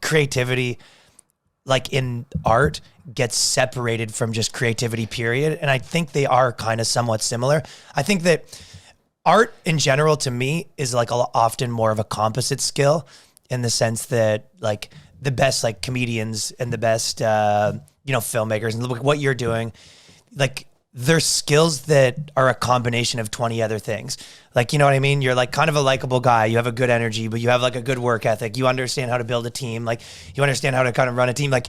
creativity, like in art, gets separated from just creativity, period. And I think they are kind of somewhat similar. I think that art in general, to me, is like often more of a composite skill, in the sense that like the best like comedians and the best, filmmakers, and look what you're doing, like they're skills that are a combination of 20 other things. Like, you know what I mean? You're like kind of a likable guy. You have a good energy, but you have like a good work ethic. You understand how to build a team. Like you understand how to kind of run a team. Like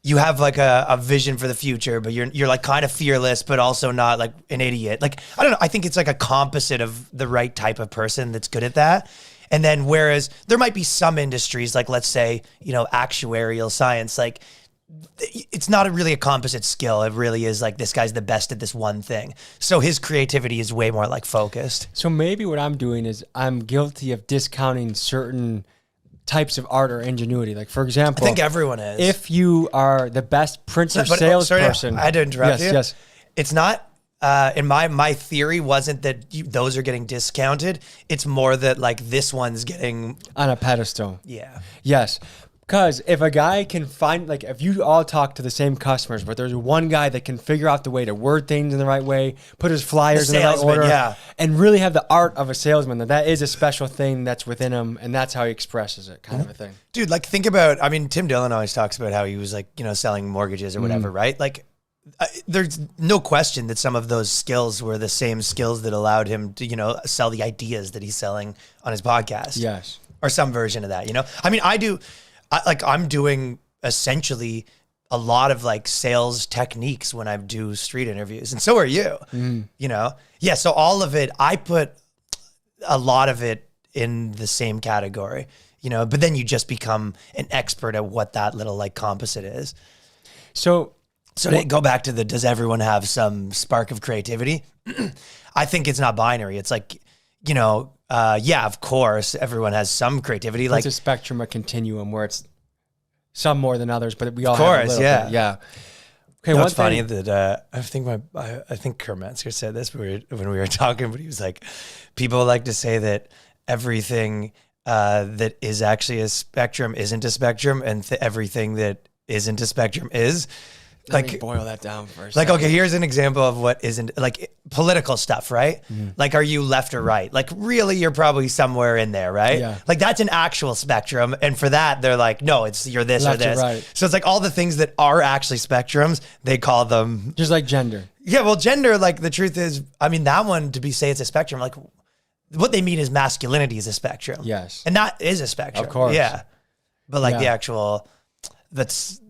you have like a vision for the future, but you're like kind of fearless, but also not like an idiot. Like, I don't know. I think it's like a composite of the right type of person that's good at that. And then whereas there might be some industries, like let's say, actuarial science, like it's not really a composite skill. It really is like this guy's the best at this one thing. So his creativity is way more like focused. So maybe what I'm doing is I'm guilty of discounting certain types of art or ingenuity. Like, for example, I think everyone is. If you are the best print or salesperson. I had to interrupt you. Yes. It's not, in my theory wasn't that those are getting discounted. It's more that like this one's getting on a pedestal. Yeah. Yes. Because if a guy can find, like, if you all talk to the same customers, but there's one guy that can figure out the way to word things in the right way, put his flyers in the right order, and really have the art of a salesman, that is a special thing that's within him, and that's how he expresses it, kind of a thing. Dude, like, think about, Tim Dillon always talks about how he was, like, selling mortgages or whatever, right? Like, there's no question that some of those skills were the same skills that allowed him to, sell the ideas that he's selling on his podcast. Yes. Or some version of that, I'm doing essentially a lot of like sales techniques when I do street interviews, and so are you, Yeah. So all of it, I put a lot of it in the same category, but then you just become an expert at what that little like composite is. So to go back to does everyone have some spark of creativity? I think it's not binary. It's like, of course, everyone has some creativity. Like it's a spectrum, a continuum where it's some more than others, but we all of course, have a little bit. Yeah. Okay, what's funny that I think Kurt Metzger said this when we were talking, but he was like, people like to say that everything that is actually a spectrum isn't a spectrum, and everything that isn't a spectrum is. Let me boil that down first. Like, okay, here's an example of what isn't, like, political stuff, right? Mm-hmm. Like, are you left or right? Like, really, you're probably somewhere in there, right? Yeah. Like, that's an actual spectrum. And for that, they're like, no, you're this left or this. Right. So it's like all the things that are actually spectrums, they call them. Just like gender. Yeah, well, gender, like, the truth is, that one, say it's a spectrum, like, what they mean is masculinity is a spectrum. Yes. And that is a spectrum. Of course. Yeah. But, like, the actual, there's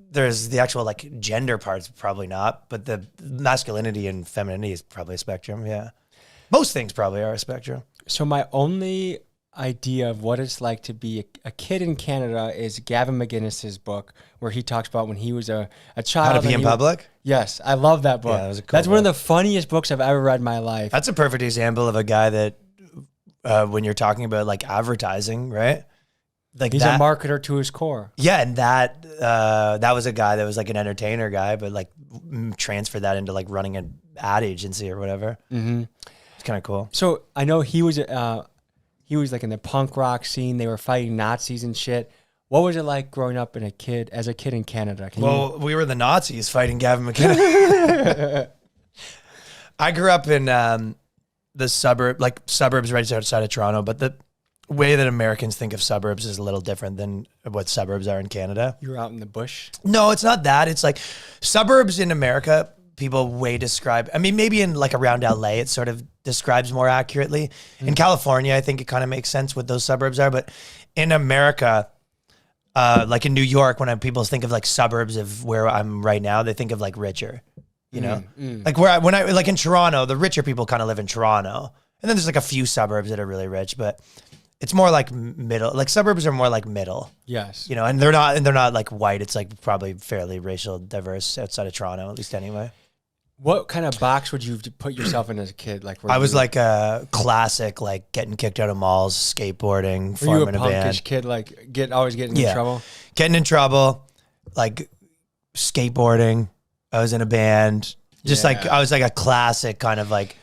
the actual like gender parts, probably not, but the masculinity and femininity is probably a spectrum. Yeah. Most things probably are a spectrum. So my only idea of what it's like to be a kid in Canada is Gavin McInnes's book, where he talks about when he was a child. How to Be in Public? Yes. I love that book. Yeah, that was a cool That's book. one of the funniest books I've ever read in my life. That's a perfect example of a guy that when you're talking about like advertising, right? Like he's a marketer to his core. Yeah, and that was a guy that was like an entertainer guy, but like transferred that into like running an ad agency or whatever. Mm-hmm. It's kind of cool. So I know he was like in the punk rock scene. They were fighting Nazis and shit. What was it like growing up as a kid in Canada? We were the Nazis fighting Gavin McInnes. I grew up in the suburbs right outside of Toronto, but the way that Americans think of suburbs is a little different than what suburbs are in Canada. You were out in the bush? No, it's not that. It's like suburbs in America, people describe, maybe in like around LA, it sort of describes more accurately. Mm-hmm. In California, I think it kind of makes sense what those suburbs are. But in America, like in New York, when people think of like suburbs of where I'm right now, they think of like richer, like like in Toronto, the richer people kind of live in Toronto. And then there's like a few suburbs that are really rich, but it's more like middle. Like suburbs are more like middle. Yes. And they're not like white. It's like probably fairly racial diverse outside of Toronto, at least anyway. What kind of box would you put yourself in as a kid? Like I was like a classic, like getting kicked out of malls, skateboarding, forming a band. Were you a punkish kid, like always getting in trouble? Getting in trouble, like skateboarding. I was in a band. Just like I was like a classic kind of like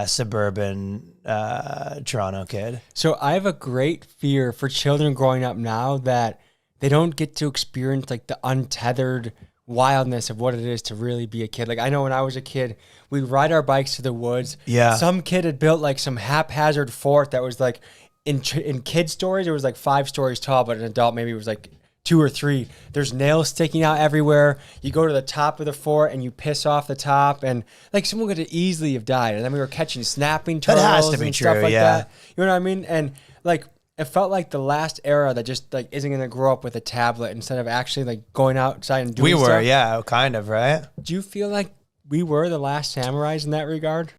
suburban Toronto kid. So I have a great fear for children growing up now that they don't get to experience like the untethered wildness of what it is to really be a kid. Like I know when I was a kid, we'd ride our bikes to the woods. Yeah. Some kid had built like some haphazard fort that was like in kid stories, it was like 5 stories tall, but an adult maybe it was like 2 or 3. There's nails sticking out everywhere. You go to the top of the fort and you piss off the top, and like someone could easily have died. And then we were catching snapping turtles That has to be and true, stuff like yeah. that. You know what I mean? And like it felt like the last era that just like isn't going to grow up with a tablet instead of actually like going outside and doing We were, stuff. yeah, kind of, right? Do you feel like we were the last samurais in that regard?